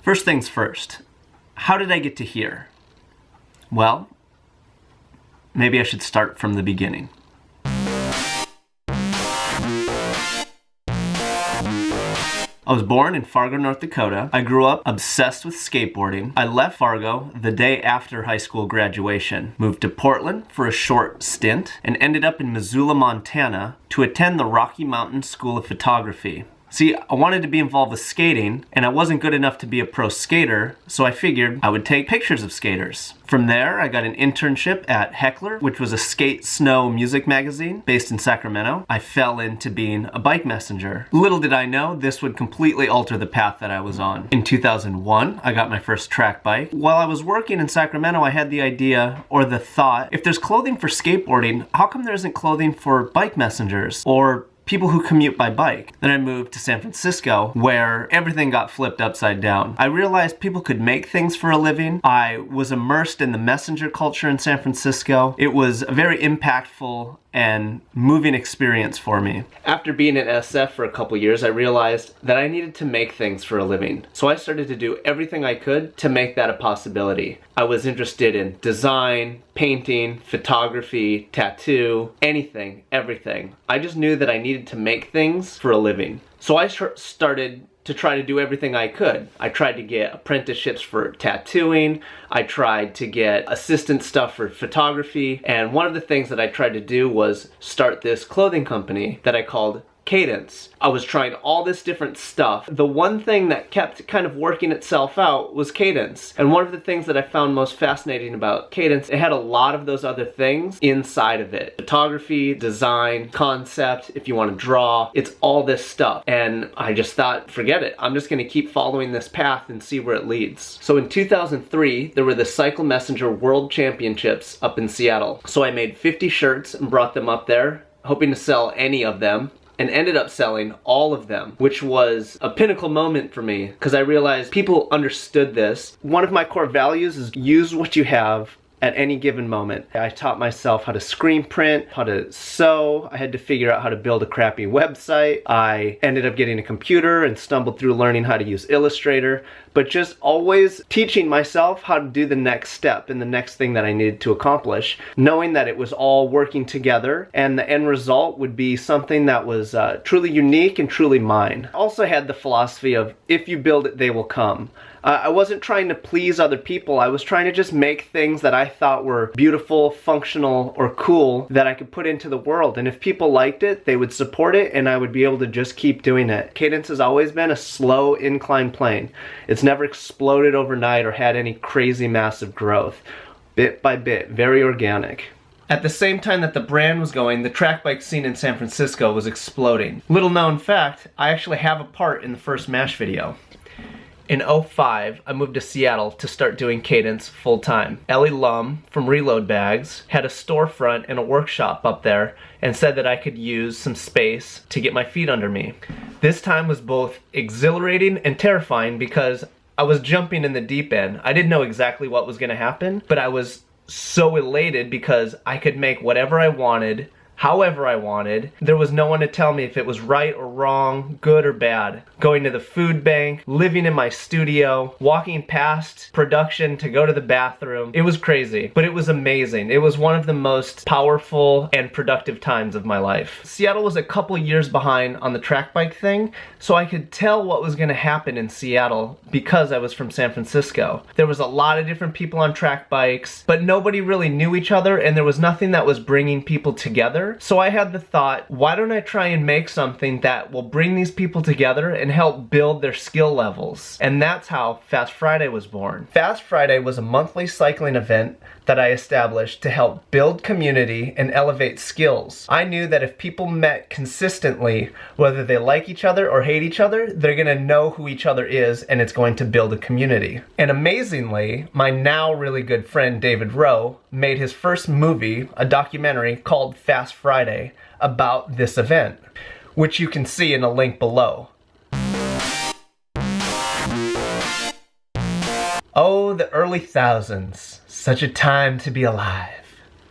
First things first, how did I get to here? Well, maybe I should start from the beginning. I was born in Fargo, North Dakota. I grew up obsessed with skateboarding. I left Fargo the day after high school graduation, moved to Portland for a short stint, and ended up in Missoula, Montana to attend the Rocky Mountain School of Photography. See, I wanted to be involved with skating, and I wasn't good enough to be a pro skater, so I figured I would take pictures of skaters. From there, I got an internship at Heckler, which was a skate snow music magazine based in Sacramento. I fell into being a bike messenger. Little did I know, this would completely alter the path that I was on. In 2001, I got my first track bike. While I was working in Sacramento, I had the idea, or the thought, if there's clothing for skateboarding, how come there isn't clothing for bike messengers, or people who commute by bike? Then I moved to San Francisco, where everything got flipped upside down. I realized people could make things for a living. I was immersed in the messenger culture in San Francisco. It was a very impactful and moving experience for me. After being in SF for a couple years, I realized that I needed to make things for a living. So I started to do everything I could to make that a possibility. I was interested in design, painting, photography, tattoo, anything, everything. I just knew that I needed to make things for a living. So I started to try to do everything I could. I tried to get apprenticeships for tattooing. I tried to get assistant stuff for photography. And one of the things that I tried to do was start this clothing company that I called Cadence. I was trying all this different stuff. The one thing that kept kind of working itself out was Cadence. And one of the things that I found most fascinating about Cadence, it had a lot of those other things inside of it. Photography, design, concept, if you want to draw, it's all this stuff. And I just thought, forget it. I'm just going to keep following this path and see where it leads. So in 2003, there were the Cycle Messenger World Championships up in Seattle. So I made 50 shirts and brought them up there, hoping to sell any of them, and ended up selling all of them, which was a pinnacle moment for me because I realized people understood this. One of my core values is use what you have at any given moment. I taught myself how to screen print, how to sew. I had to figure out how to build a crappy website. I ended up getting a computer and stumbled through learning how to use Illustrator, but just always teaching myself how to do the next step and the next thing that I needed to accomplish, knowing that it was all working together and the end result would be something that was truly unique and truly mine. I also had the philosophy of, if you build it, they will come. I wasn't trying to please other people. I was trying to just make things that I thought were beautiful, functional, or cool that I could put into the world. And if people liked it, they would support it and I would be able to just keep doing it. Cadence has always been a slow incline plane. It's never exploded overnight or had any crazy massive growth. Bit by bit, very organic. At the same time that the brand was going, the track bike scene in San Francisco was exploding. Little known fact, I actually have a part in the first MASH video. In 2005, I moved to Seattle to start doing Cadence full time. Ellie Lum from Reload Bags had a storefront and a workshop up there and said that I could use some space to get my feet under me. This time was both exhilarating and terrifying because I was jumping in the deep end. I didn't know exactly what was going to happen, but I was so elated because I could make whatever I wanted, however I wanted. There was no one to tell me if it was right or wrong, good or bad. Going to the food bank, living in my studio, walking past production to go to the bathroom. It was crazy, but it was amazing. It was one of the most powerful and productive times of my life. Seattle was a couple years behind on the track bike thing, so I could tell what was going to happen in Seattle because I was from San Francisco. There was a lot of different people on track bikes, but nobody really knew each other and there was nothing that was bringing people together. So I had the thought, why don't I try and make something that will bring these people together and help build their skill levels? And that's how Fast Friday was born. Fast Friday was a monthly cycling event that I established to help build community and elevate skills. I knew that if people met consistently, whether they like each other or hate each other, they're gonna know who each other is and it's going to build a community. And amazingly, my now really good friend David Rowe made his first movie, a documentary called Fast Friday, about this event, which you can see in a link below. Oh, the early thousands. Such a time to be alive.